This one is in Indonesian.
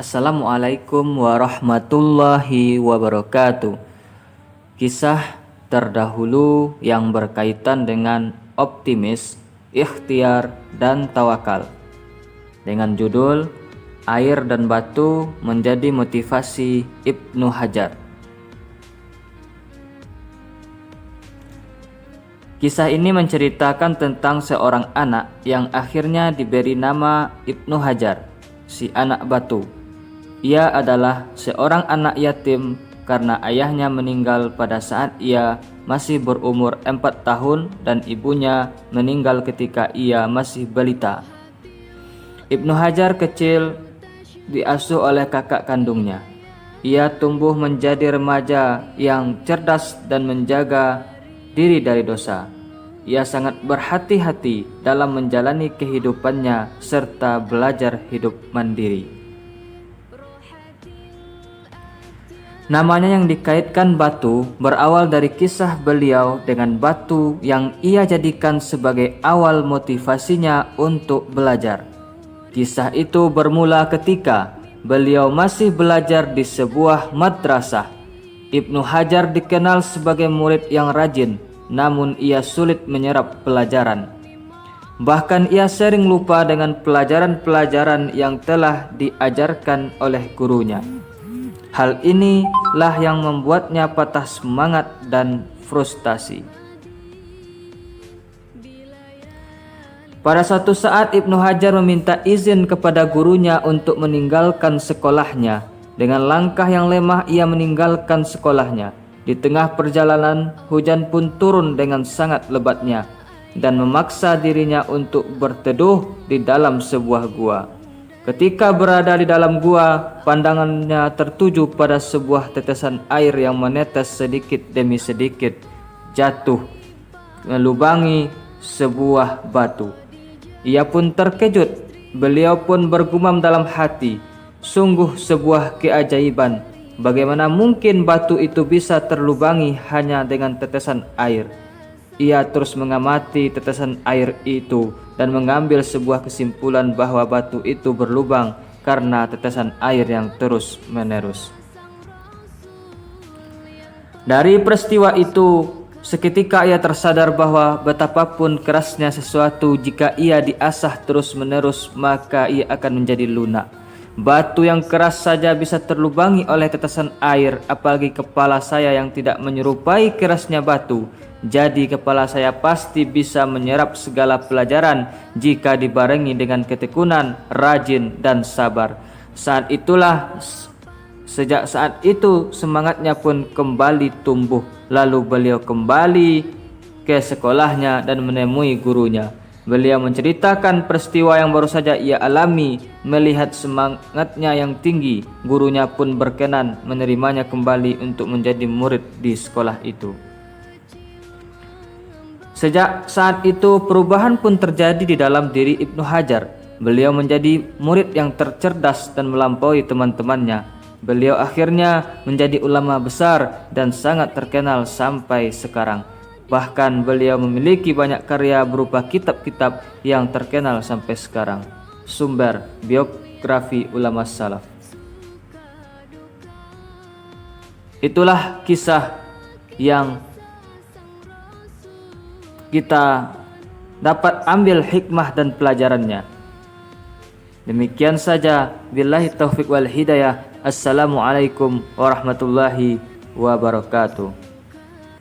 Assalamualaikum warahmatullahi wabarakatuh. Kisah terdahulu yang berkaitan dengan optimis, ikhtiar, dan tawakal. Dengan judul Air dan Batu Menjadi Motivasi Ibnu Hajar. Kisah ini menceritakan tentang seorang anak yang akhirnya diberi nama Ibnu Hajar, si anak batu. Ia adalah seorang anak yatim karena ayahnya meninggal pada saat ia masih berumur 4 tahun dan ibunya meninggal ketika ia masih balita. Ibnu Hajar kecil diasuh oleh kakak kandungnya. Ia tumbuh menjadi remaja yang cerdas dan menjaga diri dari dosa. Ia sangat berhati-hati dalam menjalani kehidupannya serta belajar hidup mandiri. Namanya yang dikaitkan batu berawal dari kisah beliau dengan batu yang ia jadikan sebagai awal motivasinya untuk belajar. Kisah itu bermula ketika beliau masih belajar di sebuah madrasah. Ibnu Hajar dikenal sebagai murid yang rajin, namun ia sulit menyerap pelajaran. Bahkan ia sering lupa dengan pelajaran-pelajaran yang telah diajarkan oleh gurunya. Hal inilah yang membuatnya patah semangat dan frustasi. Pada suatu saat Ibnu Hajar meminta izin kepada gurunya untuk meninggalkan sekolahnya. Dengan langkah yang lemah ia meninggalkan sekolahnya. Di tengah perjalanan hujan pun turun dengan sangat lebatnya dan memaksa dirinya untuk berteduh di dalam sebuah gua. Ketika berada di dalam gua, pandangannya tertuju pada sebuah tetesan air yang menetes sedikit demi sedikit jatuh melubangi sebuah batu. Ia pun terkejut. Beliau pun bergumam dalam hati, sungguh sebuah keajaiban. Bagaimana mungkin batu itu bisa terlubangi hanya dengan tetesan air? Ia terus mengamati tetesan air itu dan mengambil sebuah kesimpulan bahwa batu itu berlubang karena tetesan air yang terus menerus. Dari peristiwa itu, seketika ia tersadar bahwa betapapun kerasnya sesuatu, jika ia diasah terus menerus maka ia akan menjadi lunak. Batu yang keras saja bisa terlubangi oleh tetesan air, apalagi kepala saya yang tidak menyerupai kerasnya batu. Jadi kepala saya pasti bisa menyerap segala pelajaran jika dibarengi dengan ketekunan, rajin, dan sabar. Sejak saat itu semangatnya pun kembali tumbuh. Lalu beliau kembali ke sekolahnya dan menemui gurunya. Beliau menceritakan peristiwa yang baru saja ia alami. Melihat semangatnya yang tinggi, gurunya pun berkenan menerimanya kembali untuk menjadi murid di sekolah itu. Sejak saat itu perubahan pun terjadi di dalam diri Ibnu Hajar. Beliau menjadi murid yang tercerdas dan melampaui teman-temannya. Beliau akhirnya menjadi ulama besar dan sangat terkenal sampai sekarang. Bahkan beliau memiliki banyak karya berupa kitab-kitab yang terkenal sampai sekarang. Sumber biografi ulama salaf. Itulah kisah yang kita dapat ambil hikmah dan pelajarannya. Demikian saja. Billahi taufiq wal hidayah. Assalamualaikum warahmatullahi wabarakatuh.